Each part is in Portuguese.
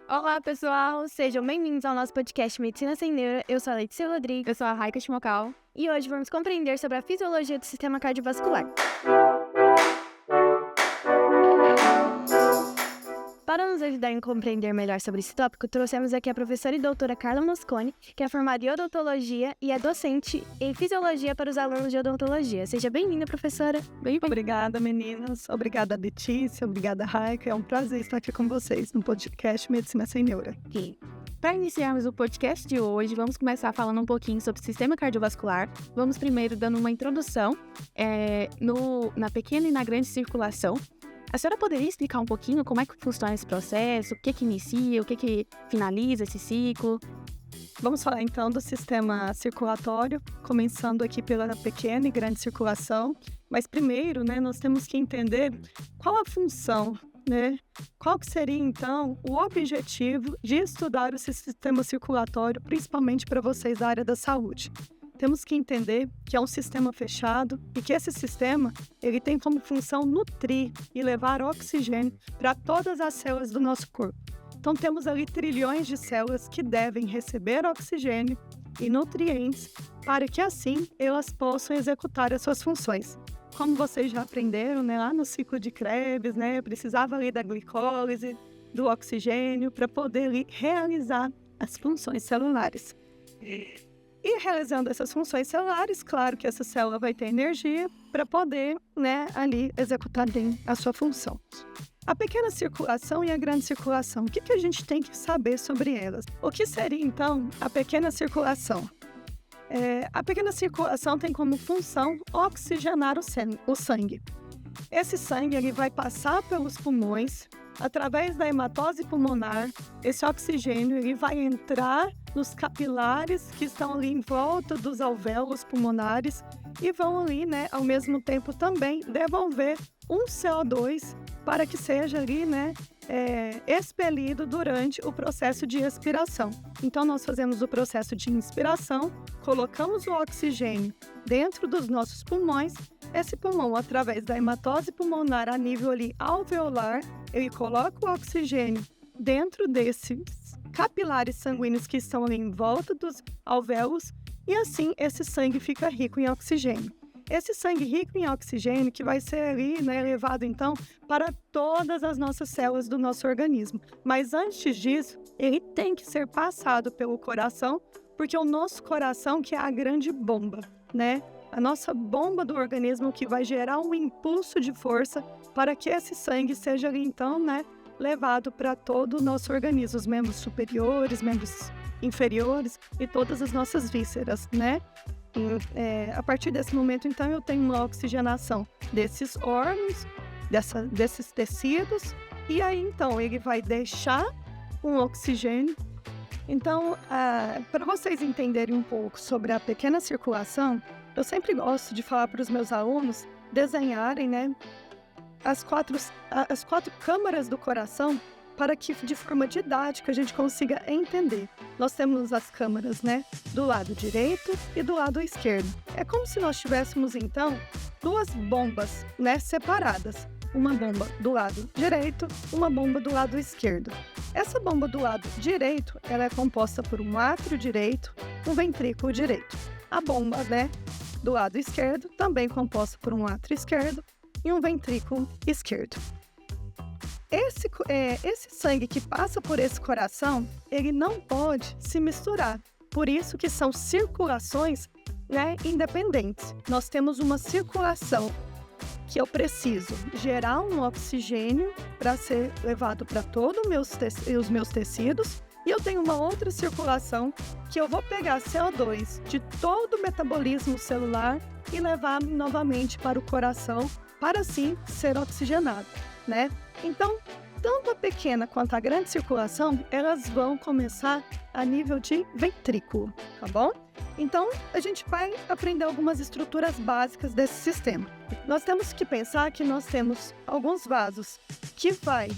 Olá, pessoal! Sejam bem-vindos ao nosso podcast Medicina Sem Neuro. Eu sou a Letícia Rodrigues. Eu sou a Raika Shimokawa. E hoje vamos compreender sobre a fisiologia do sistema cardiovascular. Para nos ajudar a compreender melhor sobre esse tópico, trouxemos aqui a professora e doutora Carla Mosconi, que é formada em odontologia e é docente em fisiologia para os alunos de odontologia. Seja bem-vinda, professora. Obrigada, meninas. Obrigada, Letícia. Obrigada, Raika. É um prazer estar aqui com vocês no podcast Medicina Sem Neuro. Para iniciarmos o podcast de hoje, vamos começar falando um pouquinho sobre o sistema cardiovascular. Vamos primeiro dando uma introdução na pequena e na grande circulação. A senhora poderia explicar um pouquinho como é que funciona esse processo, o que inicia, o que finaliza esse ciclo? Vamos falar então do sistema circulatório, começando aqui pela pequena e grande circulação. Mas primeiro, nós temos que entender qual a função, Qual que seria então o objetivo de estudar esse sistema circulatório, principalmente para vocês da área da saúde. Temos que entender que é um sistema fechado e que esse sistema ele tem como função nutrir e levar oxigênio para todas as células do nosso corpo. Então temos ali trilhões de células que devem receber oxigênio e nutrientes para que assim elas possam executar as suas funções. Como vocês já aprenderam, lá no ciclo de Krebs, precisava ali da glicólise, do oxigênio para poder ali realizar as funções celulares. E realizando essas funções celulares, claro que essa célula vai ter energia para poder, ali executar bem a sua função. A pequena circulação e a grande circulação, o que a gente tem que saber sobre elas? O que seria, então, a pequena circulação? A pequena circulação tem como função oxigenar o sangue. Esse sangue ele vai passar pelos pulmões, através da hematose pulmonar, esse oxigênio ele vai entrar nos capilares que estão ali em volta dos alvéolos pulmonares e vão ali, ao mesmo tempo também devolver um CO2 para que seja ali, expelido durante o processo de expiração. Então, nós fazemos o processo de inspiração, colocamos o oxigênio dentro dos nossos pulmões. Esse pulmão, através da hematose pulmonar a nível ali alveolar, ele coloca o oxigênio dentro desses capilares sanguíneos que estão ali em volta dos alvéolos e assim esse sangue fica rico em oxigênio. Esse sangue rico em oxigênio que vai ser ali, levado então para todas as nossas células do nosso organismo. Mas antes disso, ele tem que ser passado pelo coração, porque é o nosso coração que é a grande bomba, A nossa bomba do organismo que vai gerar um impulso de força para que esse sangue seja ali então, levado para todo o nosso organismo, os membros superiores, membros inferiores e todas as nossas vísceras, A partir desse momento, então, eu tenho uma oxigenação desses órgãos, desses tecidos, e aí, então, ele vai deixar um oxigênio. Então, para vocês entenderem um pouco sobre a pequena circulação, eu sempre gosto de falar para os meus alunos desenharem, as quatro câmaras do coração para que, de forma didática, a gente consiga entender. Nós temos as câmaras, do lado direito e do lado esquerdo. É como se nós tivéssemos, então, duas bombas, separadas. Uma bomba do lado direito, uma bomba do lado esquerdo. Essa bomba do lado direito, ela é composta por um átrio direito, um ventrículo direito. A bomba, do lado esquerdo, também composta por um átrio esquerdo e um ventrículo esquerdo. Esse sangue que passa por esse coração, ele não pode se misturar. Por isso que são circulações, independentes. Nós temos uma circulação que eu preciso gerar um oxigênio para ser levado para todos os meus tecidos. E eu tenho uma outra circulação que eu vou pegar CO2 de todo o metabolismo celular e levar novamente para o coração para assim ser oxigenado, Então, tanto a pequena quanto a grande circulação, elas vão começar a nível de ventrículo, tá bom? Então, a gente vai aprender algumas estruturas básicas desse sistema. Nós temos que pensar que nós temos alguns vasos que vai,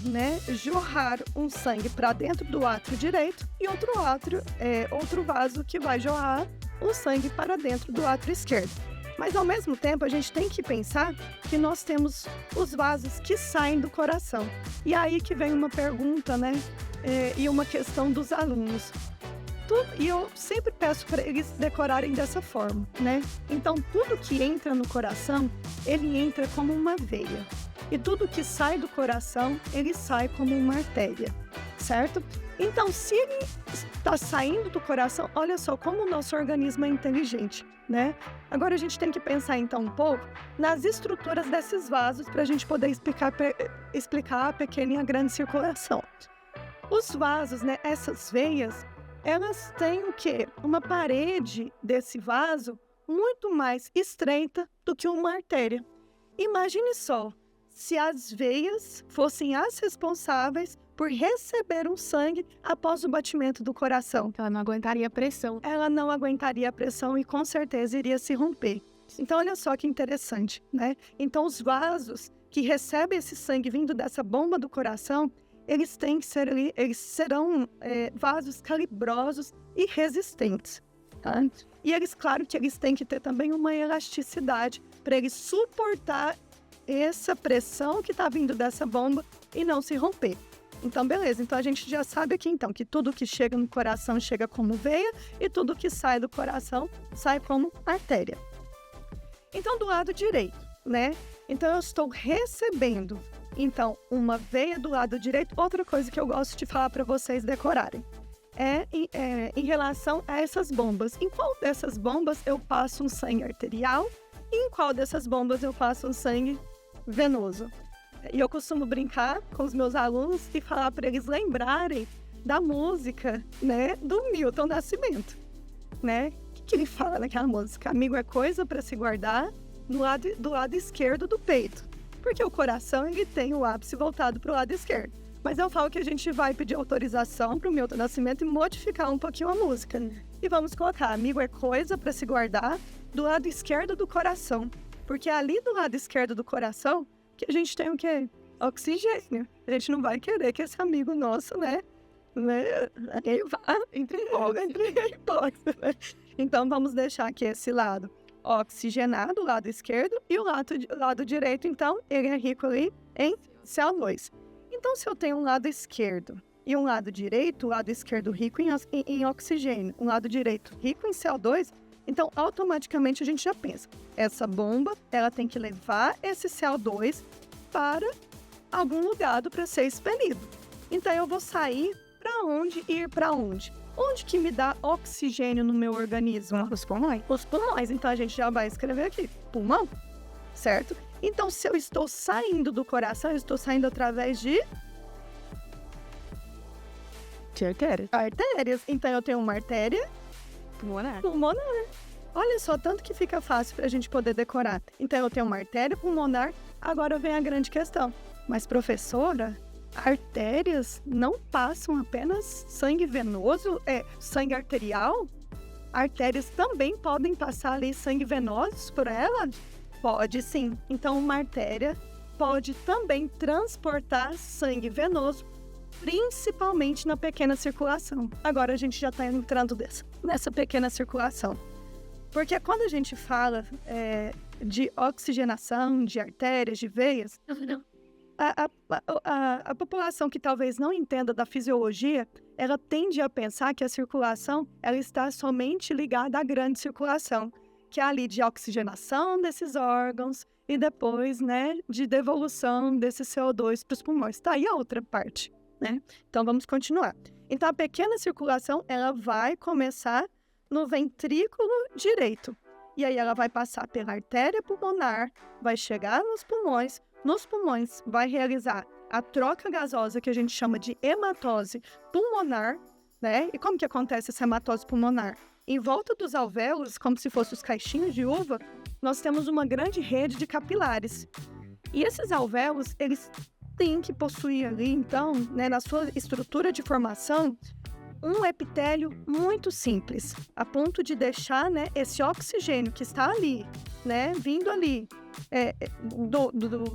jorrar um sangue para dentro do átrio direito e outro vaso que vai jorrar o sangue para dentro do átrio esquerdo. Mas, ao mesmo tempo, a gente tem que pensar que nós temos os vasos que saem do coração. E aí que vem uma pergunta, né? E uma questão dos alunos. E eu sempre peço para eles decorarem dessa forma, né? Então, tudo que entra no coração, ele entra como uma veia. E tudo que sai do coração, ele sai como uma artéria, certo? Então, se ele está saindo do coração, olha só como o nosso organismo é inteligente, né? Agora a gente tem que pensar, então, um pouco nas estruturas desses vasos para a gente poder explicar a pequena e a grande circulação. Os vasos, né, essas veias, elas têm o quê? Uma parede desse vaso muito mais estreita do que uma artéria. Imagine só, se as veias fossem as responsáveis por receber um sangue após o batimento do coração. Ela não aguentaria a pressão. Ela não aguentaria a pressão e com certeza iria se romper. Então, olha só que interessante, né? Então, os vasos que recebem esse sangue vindo dessa bomba do coração, eles serão vasos calibrosos e resistentes, tá? E eles, claro que eles têm que ter também uma elasticidade para eles suportar essa pressão que está vindo dessa bomba e não se romper. Então, beleza. Então, a gente já sabe aqui, então, que tudo que chega no coração chega como veia e tudo que sai do coração sai como artéria. Então, do lado direito, né? Então, eu estou recebendo, então, uma veia do lado direito. Outra coisa que eu gosto de falar para vocês decorarem em relação a essas bombas. Em qual dessas bombas eu passo um sangue arterial e em qual dessas bombas eu passo um sangue venoso? E eu costumo brincar com os meus alunos e falar para eles lembrarem da música, né, do Milton Nascimento, né? O que ele fala naquela música? Amigo é coisa para se guardar do lado esquerdo do peito. Porque o coração, ele tem o ápice voltado para o lado esquerdo. Mas eu falo que a gente vai pedir autorização para o Milton Nascimento e modificar um pouquinho a música. E vamos colocar, amigo é coisa para se guardar do lado esquerdo do coração. Porque ali do lado esquerdo do coração, que a gente tem o quê? Oxigênio. A gente não vai querer que esse amigo nosso, né? Ele vá entre hipóxia, né? Então, vamos deixar aqui esse lado oxigenado, o lado esquerdo, e o lado direito, então, ele é rico ali em CO2. Então, se eu tenho um lado esquerdo e um lado direito, o lado esquerdo rico em oxigênio, um lado direito rico em CO2, então, automaticamente, a gente já pensa, essa bomba, ela tem que levar esse CO2 para algum lugar para ser expelido. Então, eu vou sair para onde e ir para onde? Onde que me dá oxigênio no meu organismo? Os pulmões. Os pulmões. Então, a gente já vai escrever aqui, pulmão, certo? Então, se eu estou saindo do coração, eu estou saindo através de artérias. Então, eu tenho uma artéria pulmonar. Olha só, tanto que fica fácil para a gente poder decorar. Então, eu tenho uma artéria pulmonar. Agora vem a grande questão. Mas, professora, artérias não passam apenas sangue venoso, sangue arterial? Artérias também podem passar ali sangue venoso por ela? Pode sim. Então, uma artéria pode também transportar sangue venoso, principalmente na pequena circulação. Agora a gente já está entrando nessa pequena circulação. Porque quando a gente fala de oxigenação, de artérias, de veias, a população que talvez não entenda da fisiologia, ela tende a pensar que a circulação ela está somente ligada à grande circulação, que é ali de oxigenação desses órgãos e depois, né, de devolução desse CO2 para os pulmões. Tá aí a outra parte, né? Então, vamos continuar. Então, a pequena circulação, ela vai começar no ventrículo direito. E aí, ela vai passar pela artéria pulmonar, vai chegar nos pulmões vai realizar a troca gasosa, que a gente chama de hematose pulmonar, né? E como que acontece essa hematose pulmonar? Em volta dos alvéolos, como se fossem os caixinhos de uva, nós temos uma grande rede de capilares. E esses alvéolos, eles têm que possuir ali, então, né, na sua estrutura de formação, um epitélio muito simples, a ponto de deixar, né, esse oxigênio que está ali, né, vindo ali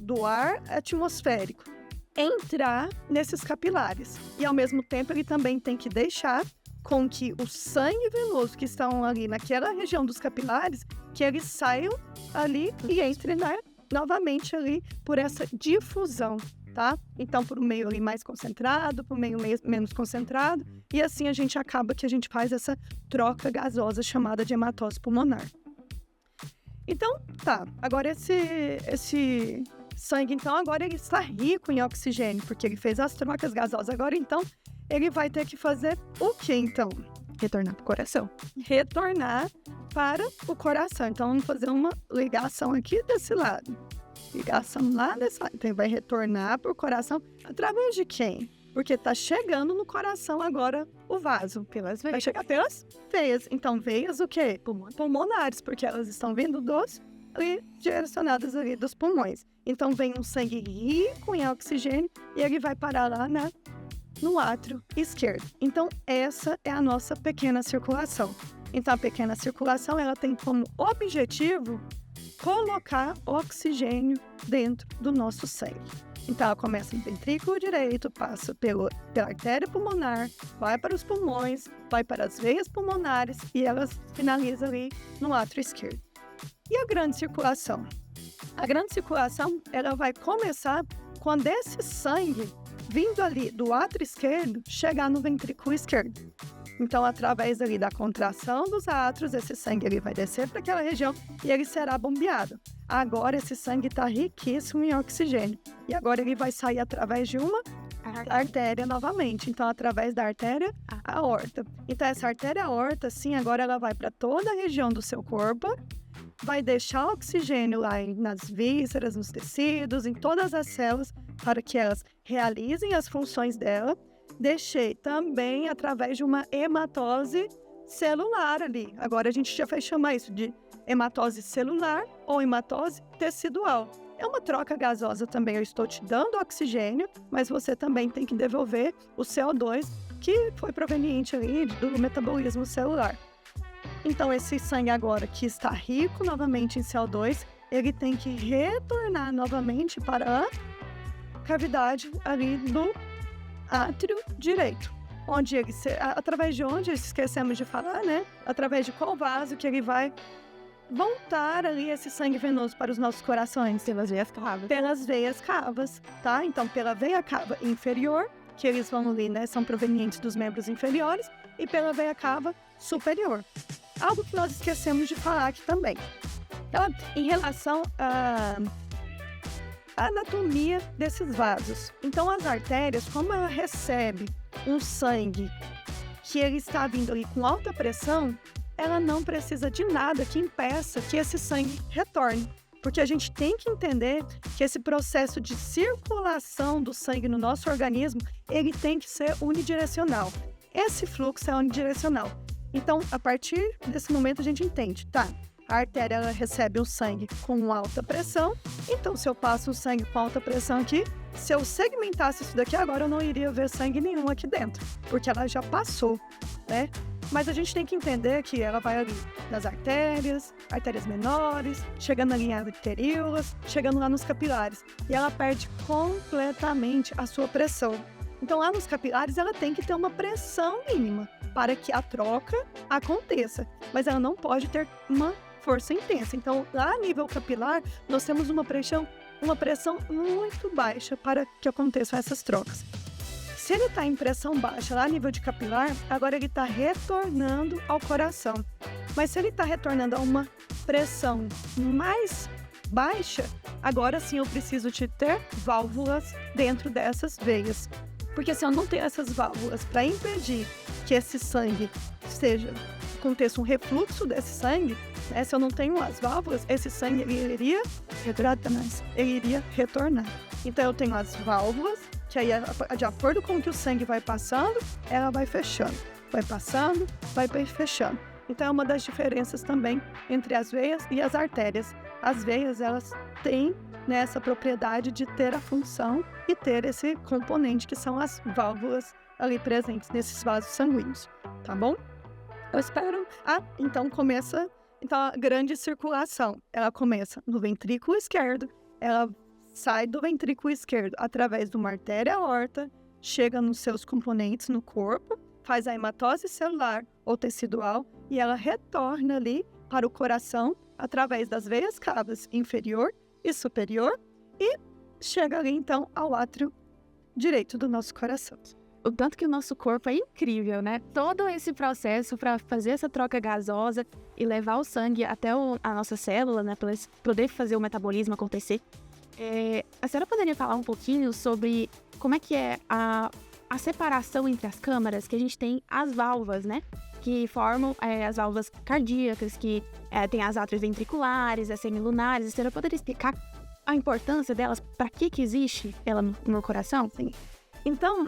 do ar atmosférico, entrar nesses capilares. E, ao mesmo tempo, ele também tem que deixar com que o sangue venoso que estão ali naquela região dos capilares, que eles saiam ali e entrem novamente ali por essa difusão, tá? Então, por um meio ali mais concentrado, por um meio menos concentrado, e assim a gente faz essa troca gasosa chamada de hematose pulmonar. Então, tá, agora esse sangue, então, agora ele está rico em oxigênio, porque ele fez as trocas gasosas. Agora, então, ele vai ter que fazer o quê, então? Retornar para o coração. Retornar para o coração. Então, vamos fazer uma ligação aqui desse lado. Ligação lá desse lado. Então, ele vai retornar para o coração através de quem? Porque está chegando no coração agora o vaso. Pelas Vai veias. chegar pelas veias. Então, veias o quê? Pulmonares, porque elas estão vindo ali, direcionadas ali dos pulmões. Então, vem um sangue rico em oxigênio e ele vai parar lá no átrio esquerdo. Então, essa é a nossa pequena circulação. Então, a pequena circulação, ela tem como objetivo colocar oxigênio dentro do nosso sangue. Então, ela começa no ventrículo direito, passa pela artéria pulmonar, vai para os pulmões, vai para as veias pulmonares e ela finaliza ali no átrio esquerdo. E a grande circulação? A grande circulação, ela vai começar quando esse sangue, vindo ali do átrio esquerdo, chegar no ventrículo esquerdo. Então, através ali da contração dos átrios, esse sangue ele vai descer para aquela região e ele será bombeado. Agora, esse sangue está riquíssimo em oxigênio. E agora ele vai sair através de uma artéria novamente. Então, através da artéria aorta. Então, essa artéria aorta, sim, agora ela vai para toda a região do seu corpo, vai deixar oxigênio lá nas vísceras, nos tecidos, em todas as células, para que elas realizem as funções dela. Deixei também através de uma hematose celular ali. Agora a gente já vai chamar isso de hematose celular ou hematose tecidual. É uma troca gasosa também. Eu estou te dando oxigênio, mas você também tem que devolver o CO2 que foi proveniente ali do metabolismo celular. Então, esse sangue agora que está rico novamente em CO2, ele tem que retornar novamente para a cavidade ali do átrio direito, onde ele, através de onde, esquecemos de falar, né? Através de qual vaso que ele vai voltar ali esse sangue venoso para os nossos corações? Pelas veias cavas. Pelas veias cavas, tá? Então, pela veia cava inferior, que eles vão ali, né? São provenientes dos membros inferiores, e pela veia cava superior. Algo que nós esquecemos de falar aqui também. Então, em relação à anatomia desses vasos. Então, as artérias, como ela recebe um sangue que ele está vindo ali com alta pressão, ela não precisa de nada que impeça que esse sangue retorne. Porque a gente tem que entender que esse processo de circulação do sangue no nosso organismo, ele tem que ser unidirecional. Esse fluxo é unidirecional. Então, a partir desse momento, a gente entende, tá? A artéria ela recebe o sangue com alta pressão, então se eu passo o sangue com alta pressão aqui, se eu segmentasse isso daqui agora, eu não iria ver sangue nenhum aqui dentro, porque ela já passou, né? Mas a gente tem que entender que ela vai ali nas artérias menores, chegando ali em arteríolas, chegando lá nos capilares, e ela perde completamente a sua pressão. Então, lá nos capilares, ela tem que ter uma pressão mínima para que a troca aconteça, mas ela não pode ter uma força intensa. Então, lá a nível capilar, nós temos uma pressão muito baixa para que aconteçam essas trocas. Se ele está em pressão baixa lá a nível de capilar, agora ele está retornando ao coração. Mas se ele está retornando a uma pressão mais baixa, agora sim eu preciso de ter válvulas dentro dessas veias. Porque se eu não tenho essas válvulas para impedir que esse sangue aconteça um refluxo desse sangue, né? Se eu não tenho as válvulas, esse sangue ele iria retornar. Então eu tenho as válvulas, que aí de acordo com o que o sangue vai passando, ela vai fechando. Vai passando, vai fechando. Então é uma das diferenças também entre as veias e as artérias. As veias, elas têm essa propriedade de ter a função e ter esse componente que são as válvulas ali presentes nesses vasos sanguíneos, tá bom? Eu espero... então começa... Então a grande circulação, ela começa no ventrículo esquerdo, ela sai do ventrículo esquerdo através de uma artéria aorta, chega nos seus componentes no corpo, faz a hematose celular ou tecidual e ela retorna ali para o coração através das veias cavas inferior e superior e chega ali então ao átrio direito do nosso coração. O tanto que o nosso corpo é incrível, né? Todo esse processo para fazer essa troca gasosa e levar o sangue até a nossa célula, né? Para poder fazer o metabolismo acontecer. A senhora poderia falar um pouquinho sobre como é que é a separação entre as câmaras, que a gente tem as válvulas, né? Que formam as válvulas cardíacas, que tem as átrios ventriculares, as semilunares. A senhora poderia explicar a importância delas, para que existe ela no coração? Sim. Então,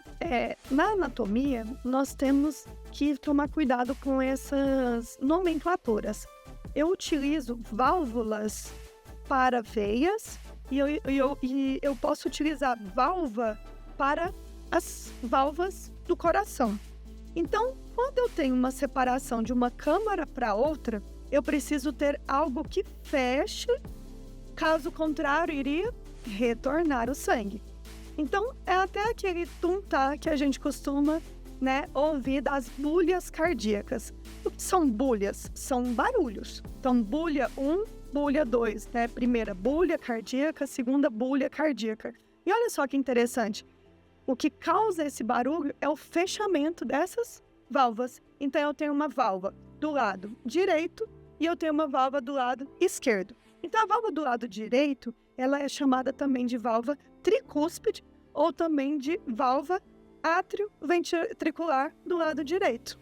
na anatomia, nós temos que tomar cuidado com essas nomenclaturas. Eu utilizo válvulas para veias e eu posso utilizar válvula para as válvulas do coração. Então, quando eu tenho uma separação de uma câmara para outra, eu preciso ter algo que feche, caso contrário, iria retornar o sangue. Então, é até aquele tum-tá que a gente costuma, né, ouvir das bulhas cardíacas. O que são bulhas? São barulhos. Então, bulha 1, bulha 2, né? Primeira bulha cardíaca, segunda bulha cardíaca. E olha só que interessante. O que causa esse barulho é o fechamento dessas válvulas. Então, eu tenho uma válvula do lado direito e eu tenho uma válvula do lado esquerdo. Então, a válvula do lado direito, ela é chamada também de válvula tricúspide ou também de válvula átrio-ventricular do lado direito.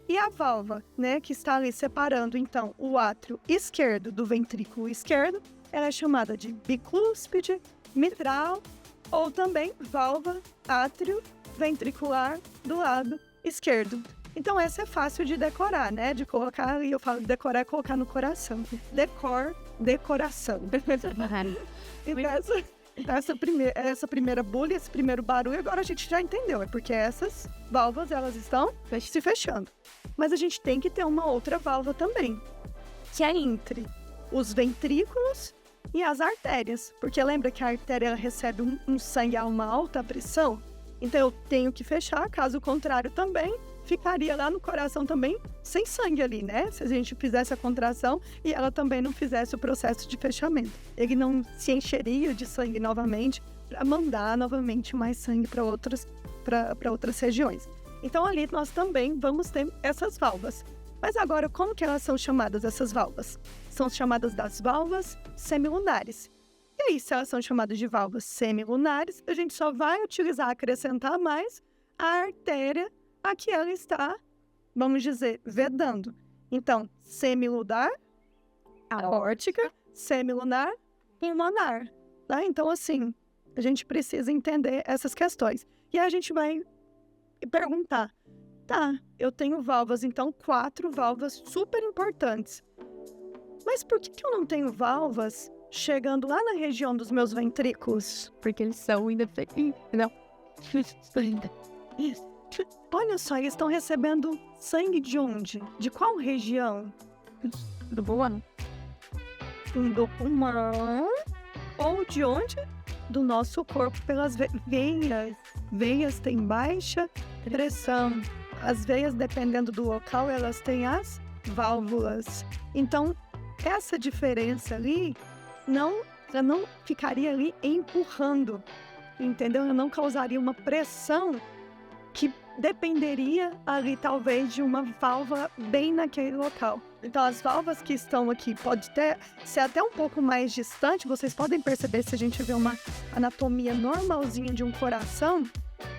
E a válvula, né, que está ali separando, então, o átrio esquerdo do ventrículo esquerdo, ela é chamada de bicúspide, mitral ou também válvula átrio-ventricular do lado esquerdo. Então, essa é fácil de decorar, né? De colocar ali, eu falo decorar é colocar no coração. Decoração. Então, essa primeira bulha, esse primeiro barulho, agora a gente já entendeu. É porque essas válvulas, elas estão se fechando. Mas a gente tem que ter uma outra válvula também, que é entre os ventrículos e as artérias. Porque lembra que a artéria ela recebe um sangue a uma alta pressão? Então, eu tenho que fechar, caso contrário também, ficaria lá no coração também sem sangue ali, né? Se a gente fizesse a contração e ela também não fizesse o processo de fechamento. Ele não se encheria de sangue novamente para mandar novamente mais sangue para outras regiões. Então, ali nós também vamos ter essas válvulas. Mas agora, como que elas são chamadas, essas válvulas? São chamadas das válvulas semilunares. E aí, se elas são chamadas de válvulas semilunares, a gente só vai acrescentar mais a artéria a que ela está, vamos dizer, vedando. Então, semilunar, aórtica, semilunar, pulmonar. Tá? Então, assim, a gente precisa entender essas questões. E aí a gente vai perguntar, tá, eu tenho válvulas, então 4 válvulas super importantes. Mas por que eu não tenho válvulas chegando lá na região dos meus ventrículos? Porque eles são indefinidos. Não. Olha só, eles estão recebendo sangue de onde? De qual região? Do pulmão. Do pulmão. Ou de onde? Do nosso corpo, pelas veias. Veias têm baixa pressão. As veias, dependendo do local, elas têm as válvulas. Então, essa diferença ali, ela não ficaria ali empurrando, entendeu? Ela não causaria uma pressão que dependeria ali, talvez, de uma válvula bem naquele local. Então, as válvulas que estão aqui pode ser até um pouco mais distante. Vocês podem perceber, se a gente vê uma anatomia normalzinha de um coração,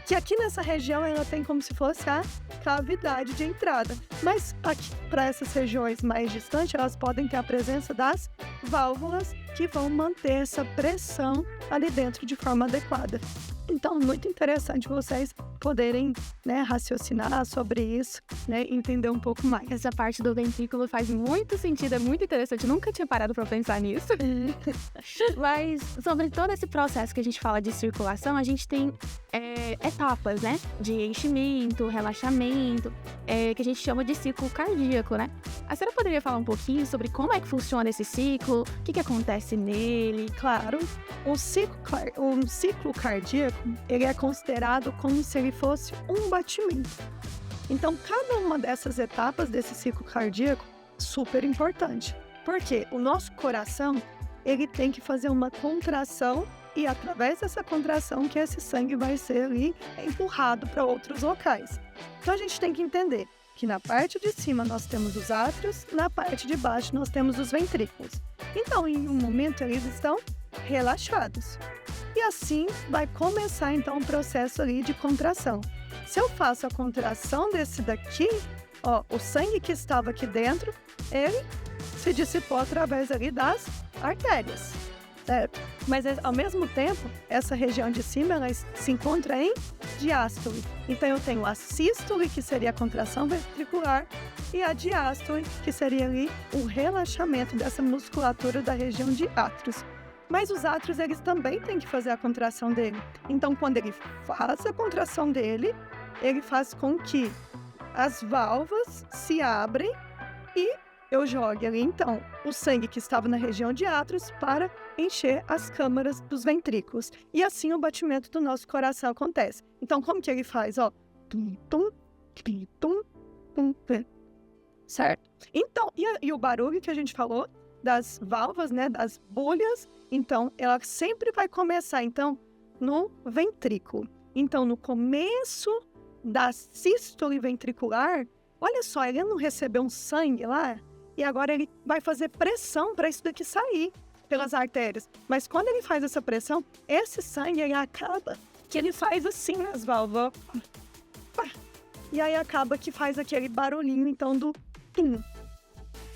que aqui nessa região ela tem como se fosse a cavidade de entrada. Mas aqui, para essas regiões mais distantes, elas podem ter a presença das válvulas que vão manter essa pressão ali dentro de forma adequada. Então, muito interessante vocês poderem, né, raciocinar sobre isso, né, entender um pouco mais. Essa parte do ventrículo faz muito sentido, é muito interessante. Eu nunca tinha parado para pensar nisso. Mas sobre todo esse processo que a gente fala de circulação, a gente tem etapas, né, de enchimento, relaxamento, que a gente chama de ciclo cardíaco, né? A senhora poderia falar um pouquinho sobre como é que funciona esse ciclo, o que acontece nele? Claro, um ciclo cardíaco, ele é considerado como se ele fosse um batimento. Então, cada uma dessas etapas desse ciclo cardíaco é super importante. Porque o nosso coração, ele tem que fazer uma contração e através dessa contração que esse sangue vai ser ali empurrado para outros locais. Então, a gente tem que entender que na parte de cima nós temos os átrios, na parte de baixo nós temos os ventrículos. Então, em um momento, eles estão relaxados. E assim vai começar, então, o processo ali de contração. Se eu faço a contração desse daqui, ó, o sangue que estava aqui dentro, ele se dissipou através ali das artérias, certo? Mas, ao mesmo tempo, essa região de cima, ela se encontra em diástole. Então, eu tenho a sístole, que seria a contração ventricular, e a diástole, que seria ali o relaxamento dessa musculatura da região de átrios. Mas os átrios, eles também têm que fazer a contração dele. Então, quando ele faz a contração dele, ele faz com que as válvulas se abrem e eu jogue ali, então, o sangue que estava na região de átrios para encher as câmaras dos ventrículos. E assim o batimento do nosso coração acontece. Então, como que ele faz? Ó, tum, tum, tum, tum, tum, tum. Certo? Então, e o barulho que a gente falou das válvulas, né, das bolhas, então, ela sempre vai começar, então, no ventrículo. Então, no começo da sístole ventricular, olha só, ele não recebeu um sangue lá, e agora ele vai fazer pressão para isso daqui sair pelas artérias. Mas quando ele faz essa pressão, esse sangue, ele acaba que ele faz assim nas válvulas. E aí acaba que faz aquele barulhinho, então, do tum.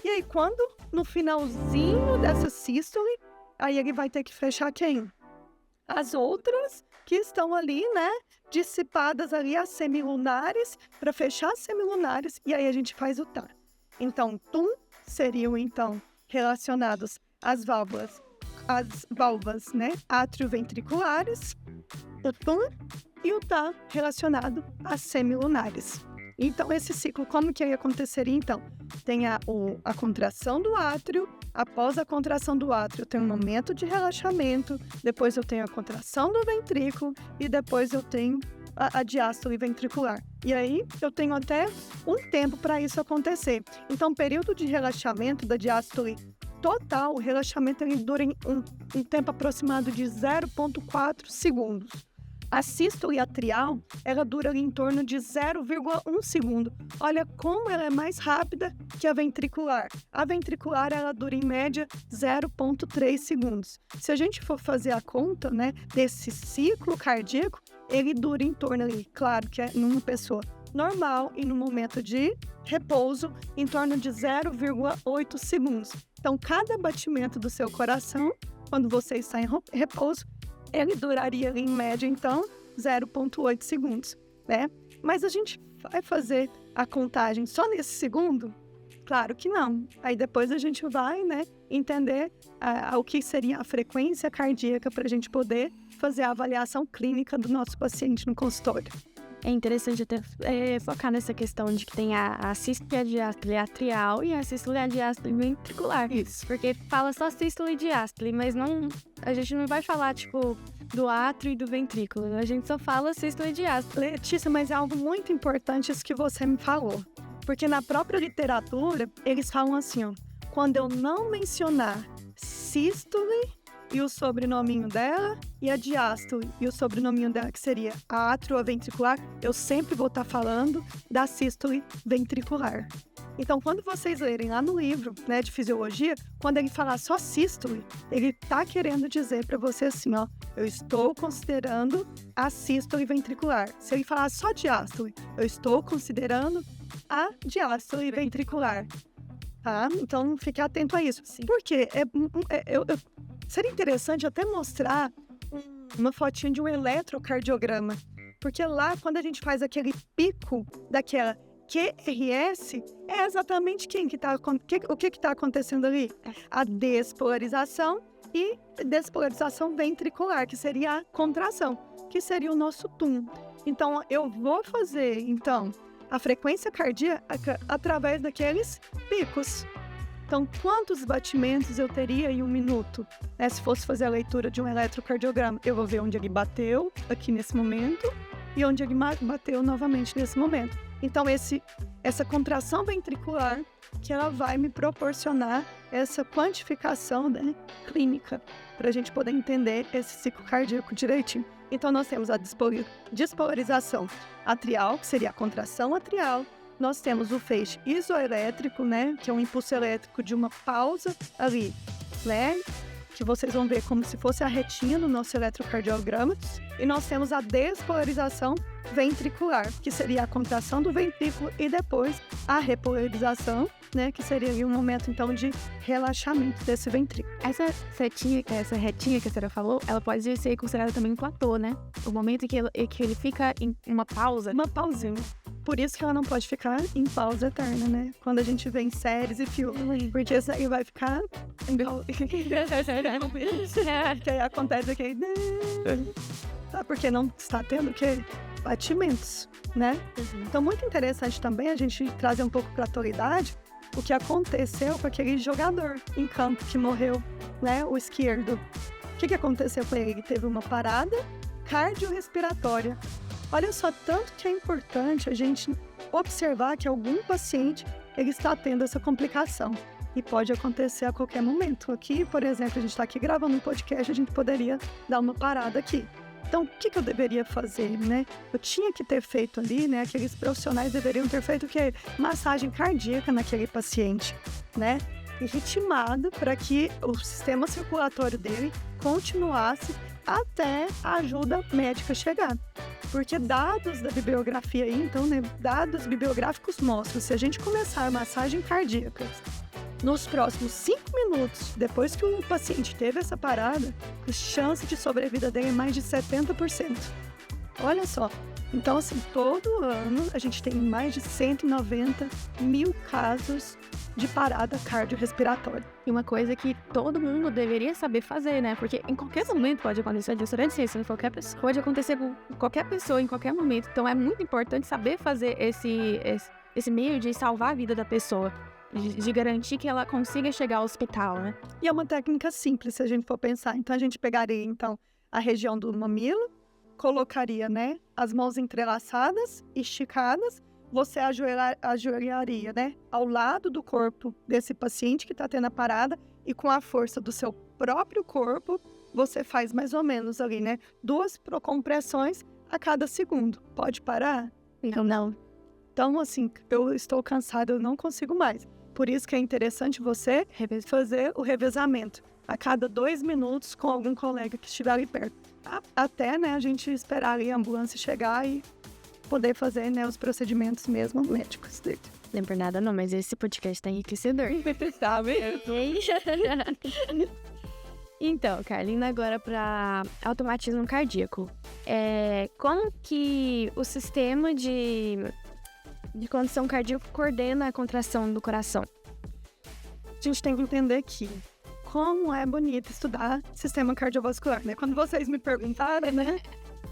E aí, quando no finalzinho dessa sístole, aí ele vai ter que fechar quem? As outras que estão ali, né, dissipadas ali, as semilunares, para fechar as semilunares, e aí a gente faz o tá. Então, tum seriam, então, relacionados às válvulas, né, atrioventriculares, o tum, e o tá relacionado às semilunares. Então, esse ciclo, como que aconteceria, então? Tem a contração do átrio, após a contração do átrio, tem um momento de relaxamento, depois eu tenho a contração do ventrículo e depois eu tenho a diástole ventricular. E aí, eu tenho até um tempo para isso acontecer. Então, o período de relaxamento da diástole total, o relaxamento ele dura um tempo aproximado de 0,4 segundos. A sístole atrial, ela dura ali em torno de 0,1 segundo. Olha como ela é mais rápida que a ventricular. A ventricular, ela dura em média 0,3 segundos. Se a gente for fazer a conta, né, desse ciclo cardíaco, ele dura em torno ali, claro que é numa pessoa normal e no momento de repouso, em torno de 0,8 segundos. Então, cada batimento do seu coração, quando você está em repouso, ele duraria em média, então, 0,8 segundos, né? Mas a gente vai fazer a contagem só nesse segundo? Claro que não. Aí depois a gente vai, né, entender o que seria a frequência cardíaca para a gente poder fazer a avaliação clínica do nosso paciente no consultório. É interessante até focar nessa questão de que tem a sístole e a diástole atrial e a sístole e a diástole ventricular. Isso. Porque fala só sístole e diástole, mas não, a gente não vai falar, tipo, do átrio e do ventrículo. A gente só fala sístole e diástole. Letícia, mas é algo muito importante isso que você me falou. Porque na própria literatura, eles falam assim, ó, quando eu não mencionar sístole e o sobrenominho dela, e a diástole e o sobrenominho dela, que seria a atrioventricular, eu sempre vou estar falando da sístole ventricular. Então, quando vocês lerem lá no livro, né, de fisiologia, quando ele falar só sístole, ele está querendo dizer para você assim, ó, eu estou considerando a sístole ventricular. Se ele falar só diástole, eu estou considerando a diástole ventricular. Tá? Então, fique atento a isso. Sim. Porque seria interessante até mostrar uma fotinha de um eletrocardiograma. Porque lá, quando a gente faz aquele pico daquela QRS, é exatamente o que está acontecendo ali? A despolarização e despolarização ventricular, que seria a contração, que seria o nosso TUM. Então, eu vou fazer, então, a frequência cardíaca através daqueles picos. Então, quantos batimentos eu teria em um minuto? Se fosse fazer a leitura de um eletrocardiograma, eu vou ver onde ele bateu aqui nesse momento e onde ele bateu novamente nesse momento. Então, essa contração ventricular que ela vai me proporcionar essa quantificação, né, clínica, para a gente poder entender esse ciclo cardíaco direitinho. Então, nós temos a despolarização atrial, que seria a contração atrial. Nós temos o feixe isoelétrico, né, que é um impulso elétrico de uma pausa ali, né, que vocês vão ver como se fosse a retinha no nosso eletrocardiograma. E nós temos a despolarização ventricular, que seria a contração do ventrículo e depois a repolarização, né, que seria ali um momento, então, de relaxamento desse ventrículo. Essa retinha que a senhora falou, ela pode ser considerada também um platô, né? O momento que ele fica em uma pausa. Uma pausinha. Por isso que ela não pode ficar em pausa eterna, né? Quando a gente vê em séries e filmes. Porque isso aí vai ficar... que aí acontece aqui... Tá? Porque não está tendo que batimentos, né? Então, muito interessante também a gente trazer um pouco para a atualidade o que aconteceu com aquele jogador em campo que morreu, né? O esquerdo. O que aconteceu com ele? Ele teve uma parada cardiorrespiratória. Olha só, tanto que é importante a gente observar que algum paciente ele está tendo essa complicação. E pode acontecer a qualquer momento. Aqui, por exemplo, a gente está aqui gravando um podcast, a gente poderia dar uma parada aqui. Então, o que eu deveria fazer, né? Eu tinha que ter feito ali, né? Aqueles profissionais deveriam ter feito o quê? Massagem cardíaca naquele paciente, né? E ritmado para que o sistema circulatório dele continuasse até a ajuda médica chegar. Porque dados da bibliografia aí, então, né? Dados bibliográficos mostram, se a gente começar a massagem cardíaca nos próximos 5 minutos, depois que o paciente teve essa parada, a chance de sobrevida dele é mais de 70%. Olha só. Então, assim, todo ano a gente tem mais de 190 mil casos de parada cardiorrespiratória. E uma coisa que todo mundo deveria saber fazer, né? Porque em qualquer momento pode acontecer, pode acontecer com qualquer pessoa, em qualquer momento. Então, é muito importante saber fazer esse meio de salvar a vida da pessoa. De garantir que ela consiga chegar ao hospital, né? E é uma técnica simples, se a gente for pensar. Então, a gente pegaria, então, a região do mamilo, colocaria, né, as mãos entrelaçadas, esticadas, você ajoelharia, né, ao lado do corpo desse paciente que está tendo a parada e com a força do seu próprio corpo, você faz mais ou menos ali, né, 2 compressões a cada segundo. Pode parar? Não. Então, assim, eu estou cansada, eu não consigo mais. Por isso que é interessante você fazer o revezamento a cada 2 minutos com algum colega que estiver ali perto. Até, né, a gente esperar ali a ambulância chegar e poder fazer, né, os procedimentos mesmo médicos dele. Não é por nada não, mas esse podcast tá enriquecedor. Sabe? Então, Carla, indo agora para automatismo cardíaco. Como que o sistema de condição cardíaca coordena a contração do coração? A gente tem que entender que como é bonito estudar sistema cardiovascular, né? Quando vocês me perguntaram, né?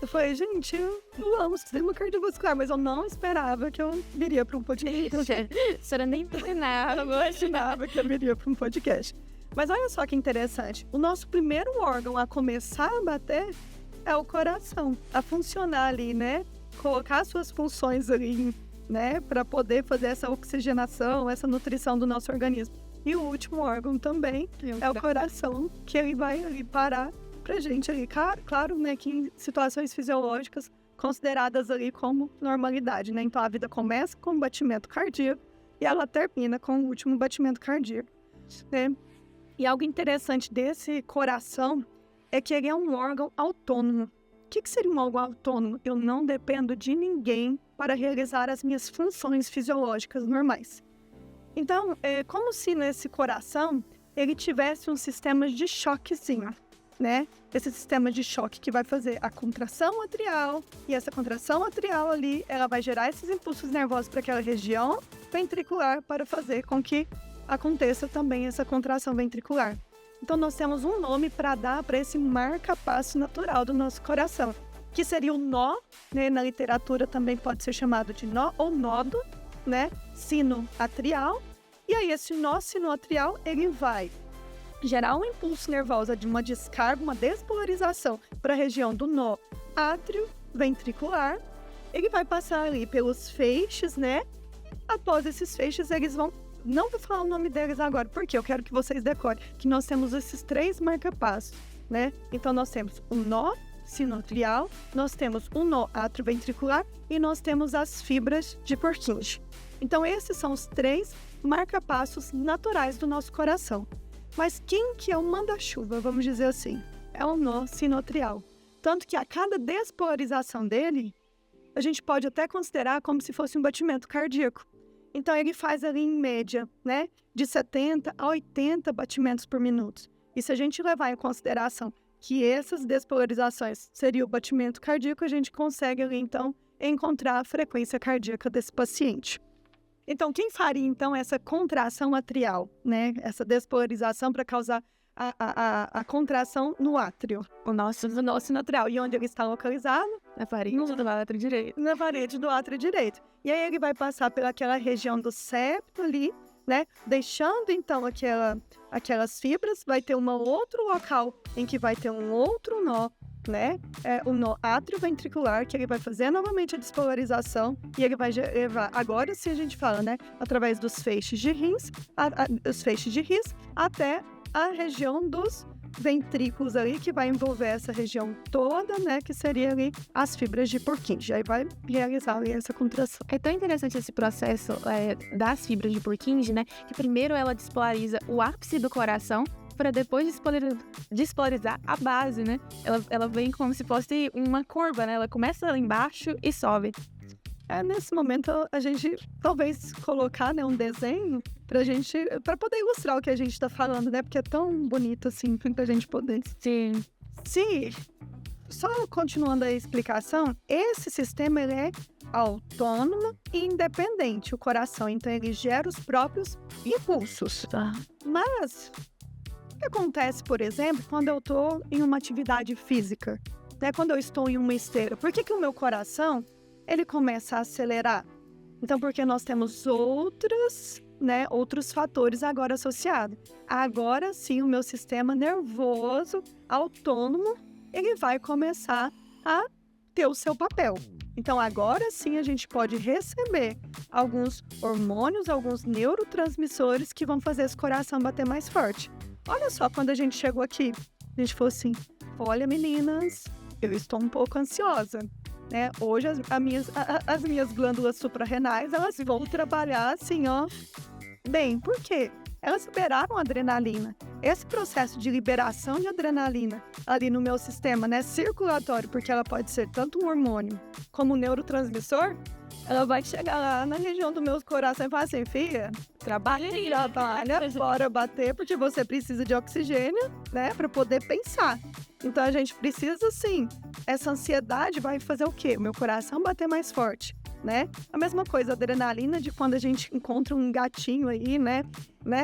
Eu falei, gente, eu amo sistema cardiovascular, mas eu não esperava que eu viria para um podcast. A senhora nem treinava. Eu não imaginava que eu viria para um podcast. Mas olha só que interessante. O nosso primeiro órgão a começar a bater é o coração. A funcionar ali, né? Colocar suas funções ali, né? Para poder fazer essa oxigenação, essa nutrição do nosso organismo. E o último órgão também é o coração, que ele vai ali parar pra gente ali. Claro, né, que em situações fisiológicas consideradas ali como normalidade, né? Então a vida começa com um batimento cardíaco e ela termina com o último batimento cardíaco, né? E algo interessante desse coração é que ele é um órgão autônomo. O que seria um órgão autônomo? Eu não dependo de ninguém para realizar as minhas funções fisiológicas normais. Então, é como se nesse coração ele tivesse um sistema de choquezinho, né? Esse sistema de choque que vai fazer a contração atrial, e essa contração atrial ali, ela vai gerar esses impulsos nervosos para aquela região ventricular para fazer com que aconteça também essa contração ventricular. Então, nós temos um nome para dar para esse marca-passo natural do nosso coração, que seria o nó, né? Na literatura também pode ser chamado de nó ou nódo, né? Sino atrial. E aí, esse nó sinoatrial, ele vai gerar um impulso nervoso de uma descarga, uma despolarização para a região do nó átrio ventricular. ele vai passar ali pelos feixes, né? Após esses feixes, eles vão... Não vou falar o nome deles agora, porque eu quero que vocês decorem que nós temos esses 3 marca-passos, né? Então, nós temos um nó sinoatrial, nós temos um nó atrioventricular e nós temos as fibras de Purkinje. Então, esses são os 3 marca-passos naturais do nosso coração. Mas quem que é o manda-chuva, vamos dizer assim? É o nó sinoatrial. Tanto que a cada despolarização dele, a gente pode até considerar como se fosse um batimento cardíaco. Então, ele faz ali, em média, né, de 70 a 80 batimentos por minuto. E se a gente levar em consideração que essas despolarizações seriam o batimento cardíaco, a gente consegue ali, então, encontrar a frequência cardíaca desse paciente. Então, quem faria, então, essa contração atrial, né, essa despolarização para causar a contração no átrio, o nó sinoatrial, e onde ele está localizado? Na parede do átrio direito. Na parede do átrio direito. E aí ele vai passar pelaquela região do septo ali, né? Deixando então aquelas fibras, vai ter um outro local em que vai ter um outro nó, né? O nó atrioventricular, que ele vai fazer novamente a despolarização e ele vai levar, agora sim a gente fala, né? Através dos feixes de rins, os feixes de rins, até a região dos ventrículos ali, que vai envolver essa região toda, né, que seria ali as fibras de Purkinje. Aí vai realizar ali essa contração. É tão interessante esse processo das fibras de Purkinje, né, que primeiro ela despolariza o ápice do coração para depois despolarizar a base, né? Ela vem como se fosse uma curva, né? Ela começa lá embaixo e sobe. Nesse momento, a gente talvez colocar, né, um desenho para poder ilustrar o que a gente está falando, né? Porque é tão bonito assim pra gente poder. Sim. Sim. Só continuando a explicação, esse sistema ele é autônomo e independente, o coração. Então, ele gera os próprios impulsos. Tá. Mas, o que acontece, por exemplo, quando eu estou em uma atividade física? Né? Quando eu estou em uma esteira, por que o meu coração ele começa a acelerar? Então, porque nós temos outros fatores agora associados. Agora sim, o meu sistema nervoso autônomo, ele vai começar a ter o seu papel. Então, agora sim, a gente pode receber alguns hormônios, alguns neurotransmissores que vão fazer esse coração bater mais forte. Olha só, quando a gente chegou aqui, a gente falou assim, olha meninas, eu estou um pouco ansiosa. Né? Hoje as minhas glândulas suprarrenais, elas vão trabalhar assim, ó, bem. Por quê? Elas liberaram adrenalina. Esse processo de liberação de adrenalina ali no meu sistema, né, circulatório, porque ela pode ser tanto um hormônio como um neurotransmissor, ela vai chegar lá na região do meu coração e falar assim, filha, trabalha, bora bater, porque você precisa de oxigênio, né, para poder pensar. Então, a gente precisa, sim, essa ansiedade vai fazer o quê? O meu coração bater mais forte, né? A mesma coisa, a adrenalina de quando a gente encontra um gatinho aí, né?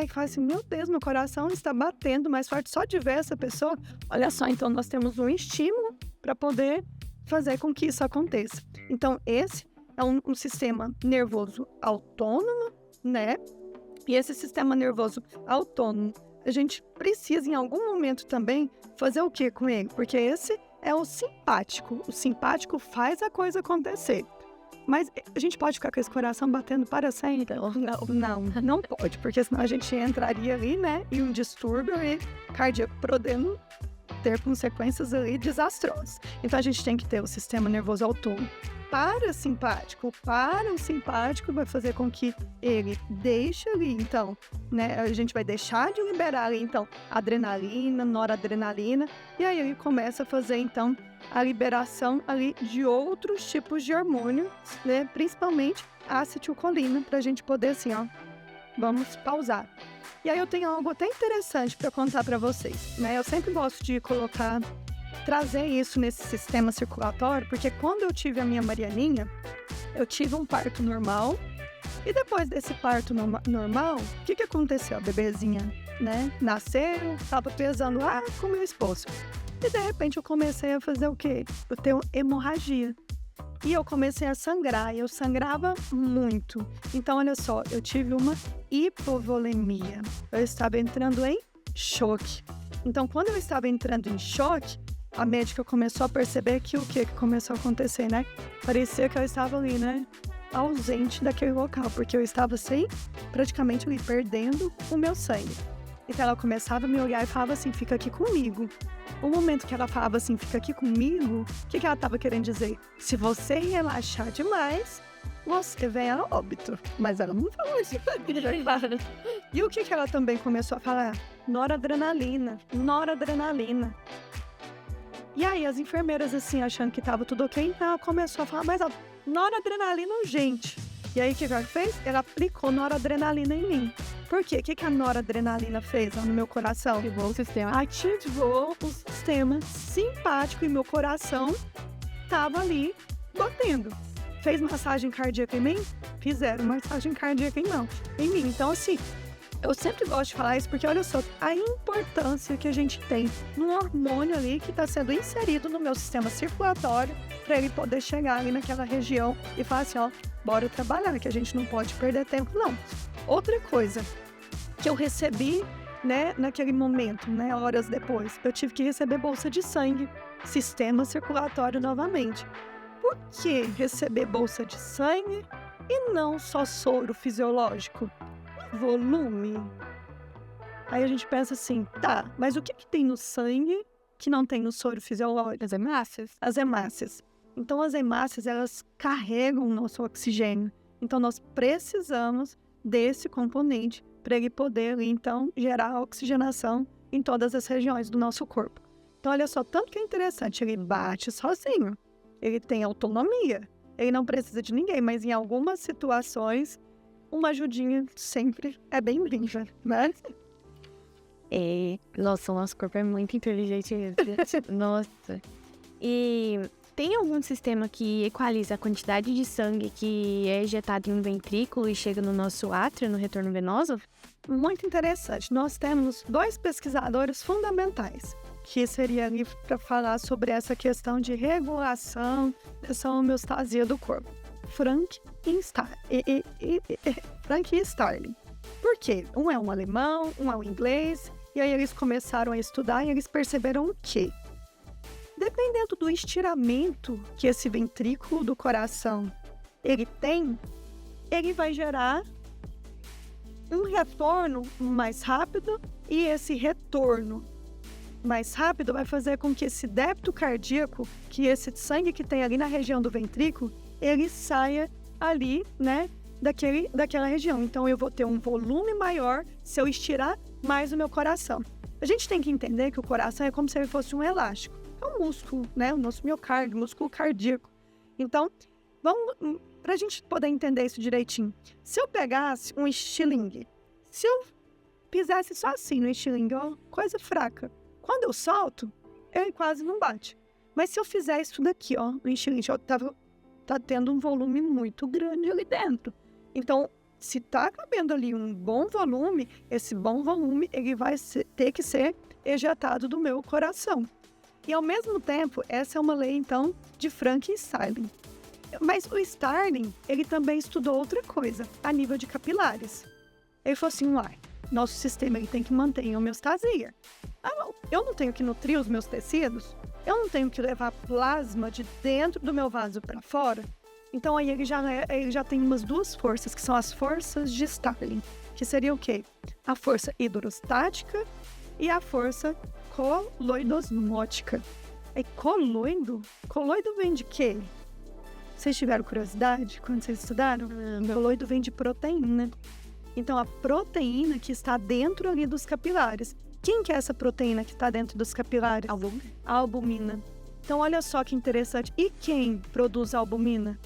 Que fala assim, meu Deus, meu coração está batendo mais forte só de ver essa pessoa. Olha só, então nós temos um estímulo para poder fazer com que isso aconteça. Então, esse é um sistema nervoso autônomo, né? E esse sistema nervoso autônomo, a gente precisa, em algum momento também, fazer o que com ele? Porque esse é o simpático. O simpático faz a coisa acontecer. Mas a gente pode ficar com esse coração batendo para sempre? Não pode, porque senão a gente entraria ali, né, em um distúrbio cardíaco, podendo ter consequências ali desastrosas. Então a gente tem que ter o sistema nervoso autônomo parasimpático. O simpático vai fazer com que ele deixe ali, então, né, a gente vai deixar de liberar ali, então, adrenalina, noradrenalina, e aí ele começa a fazer, então, a liberação ali de outros tipos de hormônios, né, principalmente acetilcolina, pra gente poder, assim, ó, vamos pausar. E aí eu tenho algo até interessante para contar para vocês, né, eu sempre gosto de trazer isso nesse sistema circulatório, porque quando eu tive a minha Marianinha, eu tive um parto normal, e depois desse parto normal, o que aconteceu? A bebezinha, né, nasceu, estava pesando com meu esposo. E de repente eu comecei a fazer o quê? Eu tenho hemorragia. E eu comecei a sangrar, e eu sangrava muito. Então, olha só, eu tive uma hipovolemia. Eu estava entrando em choque. Então, quando eu estava entrando em choque, a médica começou a perceber que o que começou a acontecer, né? Parecia que eu estava ali, né? Ausente daquele local, porque eu estava praticamente ali, perdendo o meu sangue. Então ela começava a me olhar e falava assim, fica aqui comigo. O momento que ela falava assim, fica aqui comigo, o que ela estava querendo dizer? Se você relaxar demais, você vem a óbito. Mas ela não falou isso. E o que ela também começou a falar? Noradrenalina. E aí as enfermeiras assim, achando que estava tudo ok, então ela começou a falar mais alto, noradrenalina urgente. E aí o que ela fez? Ela aplicou noradrenalina em mim. Por quê? O que a noradrenalina fez lá no meu coração? Ativou o sistema. Ativou o sistema simpático e meu coração estava ali batendo. Fez massagem cardíaca em mim? Fizeram massagem cardíaca em mim. Então, assim, eu sempre gosto de falar isso porque, olha só, a importância que a gente tem num hormônio ali que está sendo inserido no meu sistema circulatório para ele poder chegar ali naquela região e falar assim, ó, bora trabalhar, que a gente não pode perder tempo, não. Outra coisa que eu recebi, né, naquele momento, né, horas depois, eu tive que receber bolsa de sangue, sistema circulatório novamente. Por que receber bolsa de sangue e não só soro fisiológico? Volume. Aí a gente pensa assim, tá, mas o que tem no sangue que não tem no soro fisiológico? As hemácias. As hemácias. Então as hemácias, elas carregam o nosso oxigênio. Então nós precisamos desse componente para ele poder, então, gerar oxigenação em todas as regiões do nosso corpo. Então, olha só, tanto que é interessante, ele bate sozinho, ele tem autonomia, ele não precisa de ninguém, mas em algumas situações, uma ajudinha sempre é bem-vinda, né? Nossa, o nosso corpo é muito inteligente. Nossa. E tem algum sistema que equaliza a quantidade de sangue que é ejetado em um ventrículo e chega no nosso átrio, no retorno venoso? Muito interessante. Nós temos 2 pesquisadores fundamentais, que seria ali para falar sobre essa questão de regulação dessa homeostasia do corpo. Frank e Starling. Por quê? Um é um alemão, um é um inglês, e aí eles começaram a estudar e eles perceberam o quê? Dependendo do estiramento que esse ventrículo do coração ele tem, ele vai gerar um retorno mais rápido e esse retorno mais rápido vai fazer com que esse débito cardíaco, que esse sangue que tem ali na região do ventrículo, ele saia ali, né, daquela região. Então eu vou ter um volume maior se eu estirar mais o meu coração. A gente tem que entender que o coração é como se ele fosse um elástico. É um músculo, né? O nosso miocárdio, músculo cardíaco. Então, vamos, para a gente poder entender isso direitinho. Se eu pegasse um estilingue, se eu pisasse só assim no estilingue, ó, coisa fraca, quando eu solto, ele quase não bate. Mas se eu fizer isso daqui, ó, no estilingue, ó, tá tendo um volume muito grande ali dentro. Então, se tá cabendo ali um bom volume, esse bom volume, ele vai ter que ser ejetado do meu coração. E, ao mesmo tempo, essa é uma lei, então, de Frank e Starling. Mas o Starling, ele também estudou outra coisa, a nível de capilares. Ele falou assim, nosso sistema ele tem que manter em homeostasia. Eu não tenho que nutrir os meus tecidos? Eu não tenho que levar plasma de dentro do meu vaso para fora? Então, aí ele já tem umas 2 forças, que são as forças de Starling, que seria o quê? A força hidrostática e a força coloidosmótica. É coloido? Coloido vem de quê? Vocês tiveram curiosidade quando vocês estudaram? Coloido vem de proteína. Então, a proteína que está dentro ali dos capilares. Quem que é essa proteína que está dentro dos capilares? A albumina. Então, olha só que interessante. E quem produz a albumina?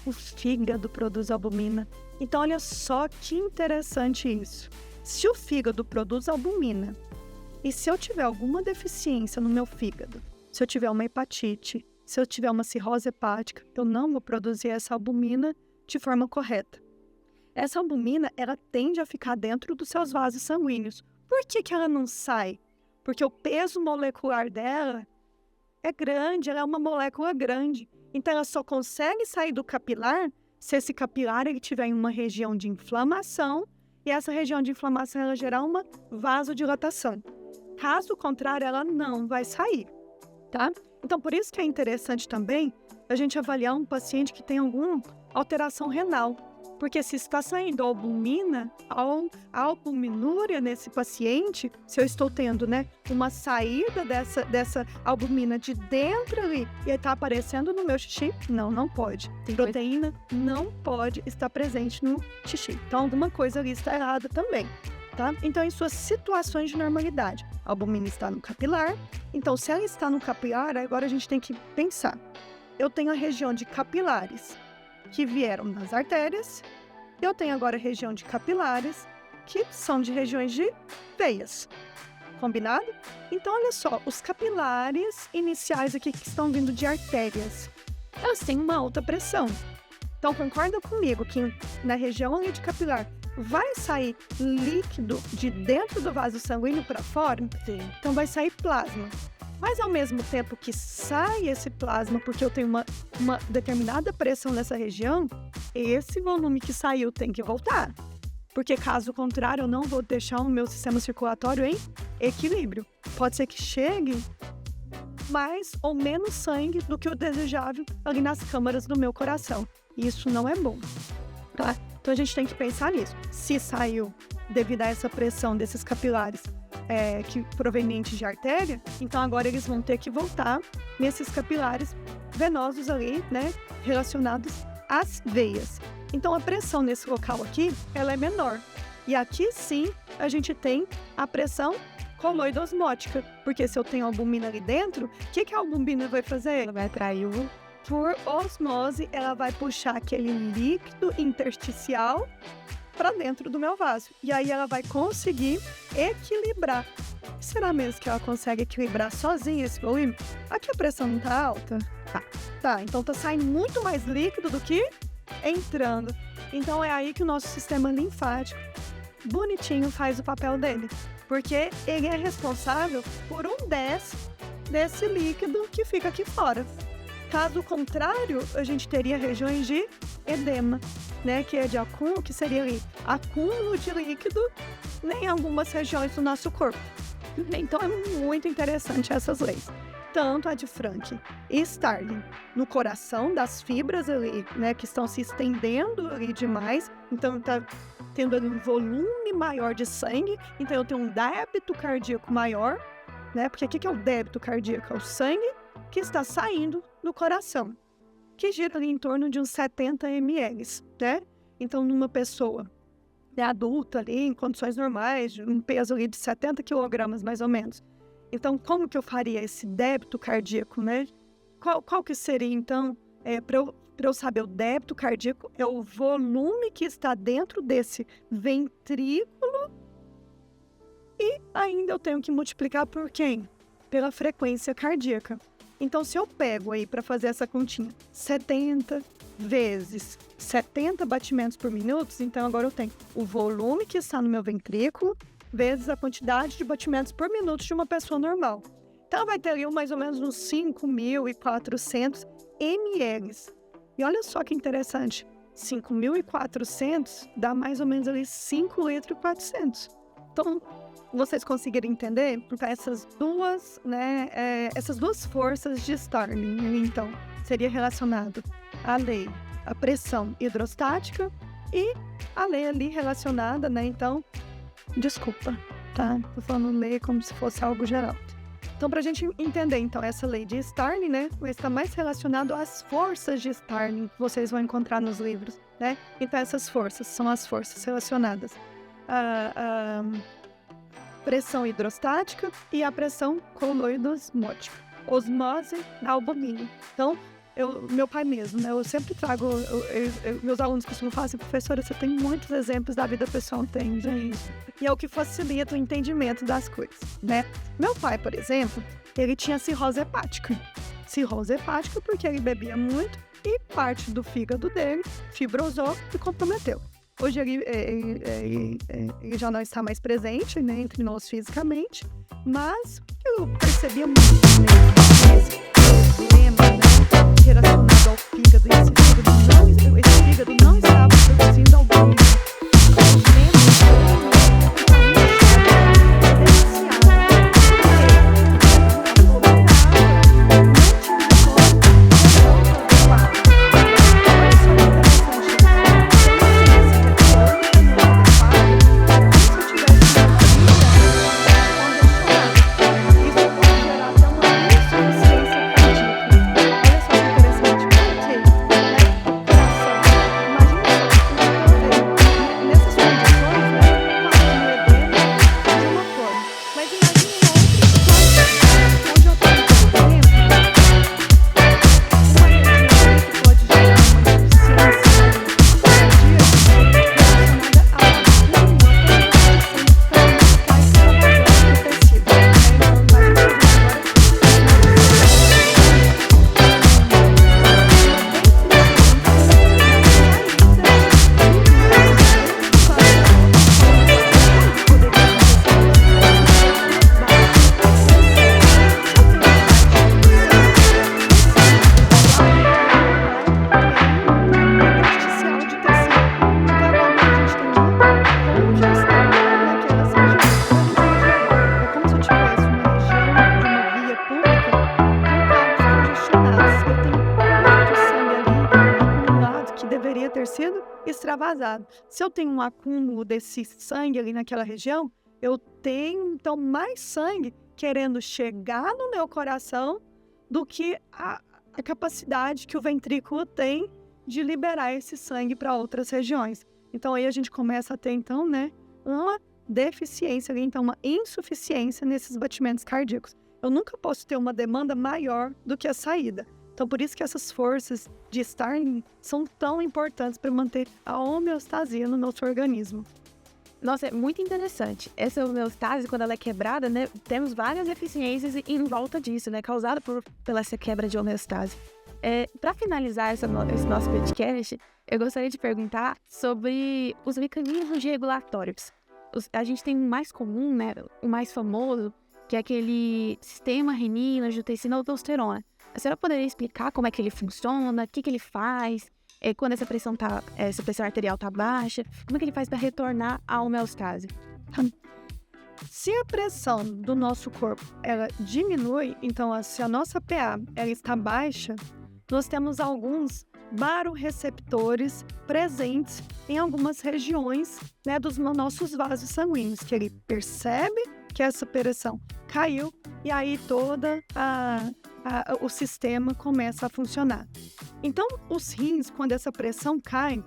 O fígado produz albumina. Então, olha só que interessante isso. Se o fígado produz albumina, e se eu tiver alguma deficiência no meu fígado, se eu tiver uma hepatite, se eu tiver uma cirrose hepática, eu não vou produzir essa albumina de forma correta. Essa albumina, ela tende a ficar dentro dos seus vasos sanguíneos. Por que ela não sai? Porque o peso molecular dela é grande, ela é uma molécula grande. Então, ela só consegue sair do capilar se esse capilar ele tiver em uma região de inflamação e essa região de inflamação ela gerar uma vasodilatação. Caso contrário, ela não vai sair, tá? Então, por isso que é interessante também a gente avaliar um paciente que tem alguma alteração renal. Porque se está saindo albumina, a albuminúria nesse paciente, se eu estou tendo, né, uma saída dessa albumina de dentro ali e está aparecendo no meu xixi, não pode. Proteína não pode estar presente no xixi. Então, alguma coisa ali está errada também, tá? Então, em suas situações de normalidade, a albumina está no capilar. Então, se ela está no capilar, agora a gente tem que pensar. Eu tenho a região de capilares que vieram das artérias, eu tenho agora a região de capilares, que são de regiões de veias. Combinado? Então, olha só, os capilares iniciais aqui que estão vindo de artérias, elas têm uma alta pressão. Então, concorda comigo que na região ali de capilar vai sair líquido de dentro do vaso sanguíneo para fora? Sim. Então, vai sair plasma. Mas, ao mesmo tempo que sai esse plasma, porque eu tenho uma determinada pressão nessa região, esse volume que saiu tem que voltar. Porque, caso contrário, eu não vou deixar o meu sistema circulatório em equilíbrio. Pode ser que chegue mais ou menos sangue do que o desejável ali nas câmaras do meu coração. E isso não é bom, tá? Então, a gente tem que pensar nisso. Se saiu devido a essa pressão desses capilares provenientes de artéria, então agora eles vão ter que voltar nesses capilares venosos ali, né, relacionados às veias. Então a pressão nesse local aqui, ela é menor. E aqui sim a gente tem a pressão coloidosmótica, porque se eu tenho albumina ali dentro, o que a albumina vai fazer? Ela vai atrair por osmose, ela vai puxar aquele líquido intersticial para dentro do meu vaso. E aí ela vai conseguir equilibrar. Será mesmo que ela consegue equilibrar sozinha esse volume? Aqui a pressão não tá alta? Tá, então tá saindo muito mais líquido do que entrando. Então é aí que o nosso sistema linfático, bonitinho, faz o papel dele. Porque ele é responsável por 1/10 desse líquido que fica aqui fora. Caso contrário, a gente teria regiões de edema, né, que é de acúmulo, que seria ali, acúmulo de líquido em algumas regiões do nosso corpo. Então é muito interessante essas leis. Tanto a de Frank e Starling no coração das fibras ali, né, que estão se estendendo ali demais, então tá tendo ali um volume maior de sangue, então eu tenho um débito cardíaco maior, né, porque o que é o débito cardíaco? É o sangue que está saindo do coração, que gira ali em torno de uns 70 ml, né? Então, numa pessoa adulta ali, em condições normais, um peso ali de 70 quilogramas, mais ou menos. Então, como que eu faria esse débito cardíaco, né? Qual que seria, então, para eu saber o débito cardíaco, é o volume que está dentro desse ventrículo e ainda eu tenho que multiplicar por quem? Pela frequência cardíaca. Então, se eu pego aí para fazer essa continha 70 vezes 70 batimentos por minuto, então agora eu tenho o volume que está no meu ventrículo vezes a quantidade de batimentos por minuto de uma pessoa normal. Então, vai ter ali mais ou menos uns 5.400 ml. E olha só que interessante, 5.400 dá mais ou menos ali 5 litros e 400. Então, vocês conseguiram entender? Então, essas duas forças de Starling, então, seria relacionado à lei, a pressão hidrostática e a lei ali relacionada, né? Então, desculpa, tá? Tô falando lei como se fosse algo geral. Então, pra gente entender, então, essa lei de Starling, né? Está mais relacionado às forças de Starling que vocês vão encontrar nos livros, né? Então, essas forças são as forças relacionadas à pressão hidrostática e a pressão coloidosmótica. Osmose da albumina. Então, meu pai mesmo, né? Eu sempre trago, meus alunos costumam falar assim, professora, você tem muitos exemplos da vida pessoal, tem, gente. E é o que facilita o entendimento das coisas, né? Meu pai, por exemplo, ele tinha cirrose hepática. Cirrose hepática porque ele bebia muito e parte do fígado dele fibrosou e comprometeu. Hoje ele já não está mais presente, né, entre nós fisicamente, mas eu percebia muito esse problema, né, relacionado ao fígado. Esse fígado não estava produzindo albumina. Os membros defasado. Se eu tenho um acúmulo desse sangue ali naquela região, eu tenho, então, mais sangue querendo chegar no meu coração do que a capacidade que o ventrículo tem de liberar esse sangue para outras regiões. Então, aí a gente começa a ter, então, né, uma deficiência, então, uma insuficiência nesses batimentos cardíacos. Eu nunca posso ter uma demanda maior do que a saída. Então, por isso que essas forças de Starling são tão importantes para manter a homeostasia no nosso organismo. Nossa, é muito interessante. Essa homeostase, quando ela é quebrada, né, temos várias deficiências em volta disso, né, causada pela essa quebra de homeostase. Para finalizar esse nosso podcast, eu gostaria de perguntar sobre os mecanismos regulatórios. A gente tem um mais comum, né, o mais famoso, que é aquele sistema renina, angiotensina, aldosterona. A senhora poderia explicar como é que ele funciona, o que ele faz, quando essa pressão arterial está baixa, como é que ele faz para retornar à homeostase? Se a pressão do nosso corpo ela diminui, então se a nossa PA ela está baixa, nós temos alguns baroreceptores presentes em algumas regiões, né, dos nossos vasos sanguíneos, que ele percebe que essa pressão caiu e aí toda o sistema começa a funcionar. Então, os rins, quando essa pressão cai,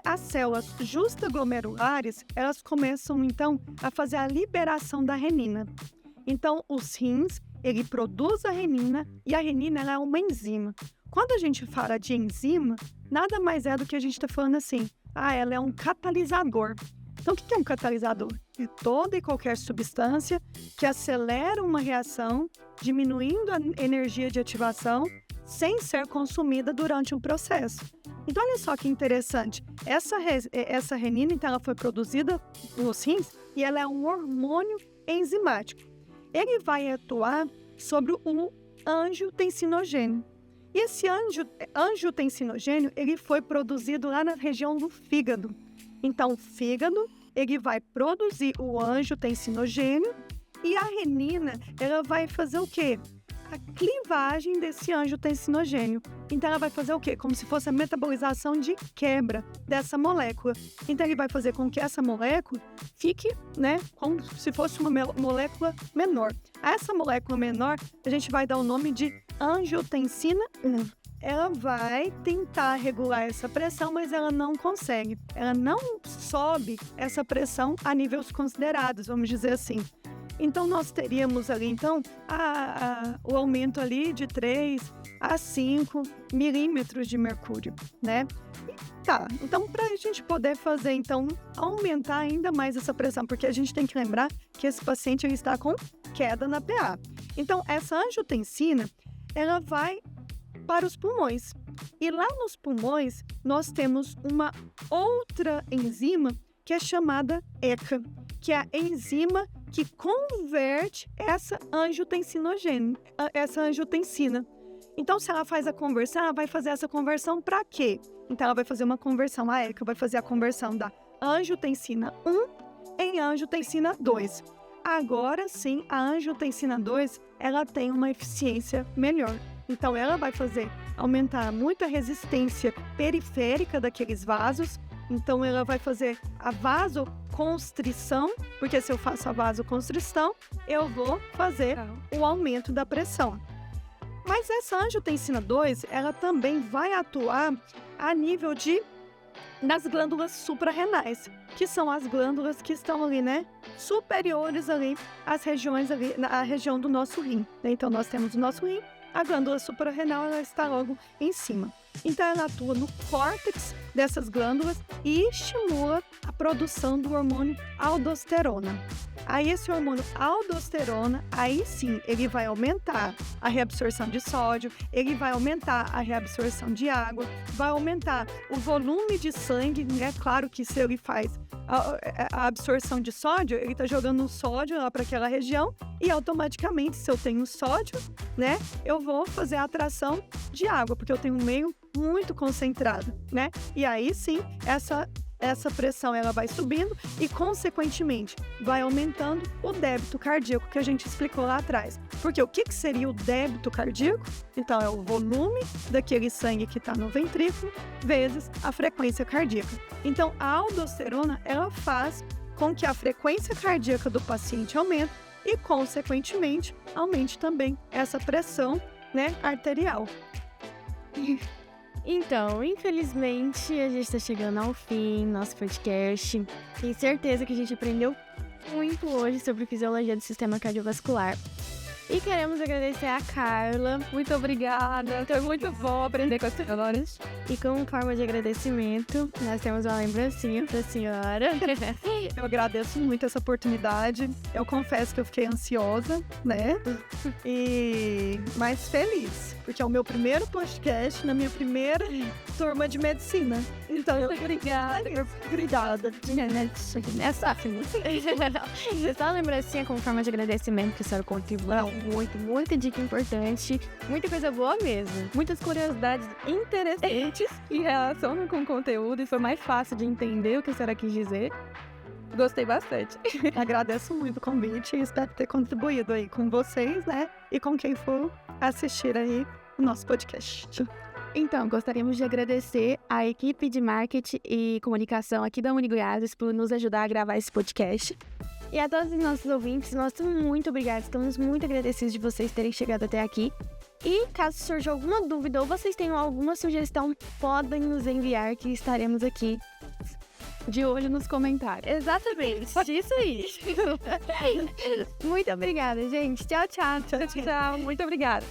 as células justaglomerulares, elas começam, então, a fazer a liberação da renina. Então, os rins, ele produz a renina e a renina ela é uma enzima. Quando a gente fala de enzima, nada mais é do que a gente está falando assim, ela é um catalisador. Então, o que é um catalisador? É toda e qualquer substância que acelera uma reação, diminuindo a energia de ativação, sem ser consumida durante um processo. Então, olha só que interessante. Essa renina, então, ela foi produzida nos rins e ela é um hormônio enzimático. Ele vai atuar sobre o angiotensinogênio. E esse angiotensinogênio, ele foi produzido lá na região do fígado. Então, o fígado, ele vai produzir o angiotensinogênio e a renina, ela vai fazer o quê? A clivagem desse angiotensinogênio. Então, ela vai fazer o quê? Como se fosse a metabolização de quebra dessa molécula. Então, ele vai fazer com que essa molécula fique, né, como se fosse uma molécula menor. A essa molécula menor, a gente vai dar o nome de angiotensina 1. Ela vai tentar regular essa pressão, mas ela não consegue. Ela não sobe essa pressão a níveis considerados, vamos dizer assim. Então, nós teríamos ali, então, o aumento ali de 3 a 5 milímetros de mercúrio, né? Então, para a gente poder fazer, então, aumentar ainda mais essa pressão, porque a gente tem que lembrar que esse paciente ele está com queda na PA. Então, essa angiotensina, ela vai para os pulmões. E lá nos pulmões, nós temos uma outra enzima que é chamada ECA, que é a enzima que converte essa angiotensina. Então, se ela faz a conversão, ela vai fazer essa conversão para quê? Então, ela vai fazer uma conversão, a ECA vai fazer a conversão da angiotensina 1 em angiotensina 2. Agora sim, a angiotensina 2, ela tem uma eficiência melhor. Então, ela vai fazer aumentar muito a resistência periférica daqueles vasos. Então, ela vai fazer a vasoconstrição, porque se eu faço a vasoconstrição, eu vou fazer o aumento da pressão. Mas essa angiotensina 2, ela também vai atuar a nível das glândulas suprarrenais, que são as glândulas que estão ali, né, superiores ali às regiões ali, na região do nosso rim. Então, nós temos o nosso rim, a glândula suprarrenal ela está logo em cima. Então, ela atua no córtex dessas glândulas e estimula a produção do hormônio aldosterona. Aí, esse hormônio aldosterona, aí sim, ele vai aumentar a reabsorção de sódio, ele vai aumentar a reabsorção de água, vai aumentar o volume de sangue, né? Claro que se ele faz a absorção de sódio, ele está jogando o sódio lá para aquela região e automaticamente, se eu tenho sódio, né, eu vou fazer a atração de água, porque eu tenho um meio muito concentrado, né? E aí sim, essa pressão ela vai subindo e, consequentemente, vai aumentando o débito cardíaco que a gente explicou lá atrás. Porque o que seria o débito cardíaco? Então, é o volume daquele sangue que está no ventrículo vezes a frequência cardíaca. Então, a aldosterona, ela faz com que a frequência cardíaca do paciente aumente e, consequentemente, aumente também essa pressão, né, arterial. Então, infelizmente, a gente está chegando ao fim do nosso podcast. Tenho certeza que a gente aprendeu muito hoje sobre fisiologia do sistema cardiovascular. E queremos agradecer a Carla. Muito obrigada, foi muito bom aprender com as senhoras. E como forma de agradecimento, nós temos uma lembrancinha para a senhora. Eu agradeço muito essa oportunidade. Eu confesso que eu fiquei ansiosa, né? E mais feliz, porque é o meu primeiro podcast na minha primeira turma de medicina. Então, obrigada. Só uma lembrancinha como forma de agradecimento, que a senhora contribuiu muito, muita dica importante, muita coisa boa mesmo. Muitas curiosidades interessantes em relação com o conteúdo e foi mais fácil de entender o que a senhora quis dizer. Gostei bastante. Agradeço muito o convite e espero ter contribuído aí com vocês, né? E com quem for assistir aí o nosso podcast. Então, gostaríamos de agradecer à equipe de marketing e comunicação aqui da UniGoiás por nos ajudar a gravar esse podcast. E a todos os nossos ouvintes, nós estamos muito obrigados, estamos muito agradecidos de vocês terem chegado até aqui. E caso surja alguma dúvida ou vocês tenham alguma sugestão, podem nos enviar que estaremos aqui de olho nos comentários. Exatamente, isso aí. Muito obrigada, gente. Tchau, tchau. Tchau, muito obrigada.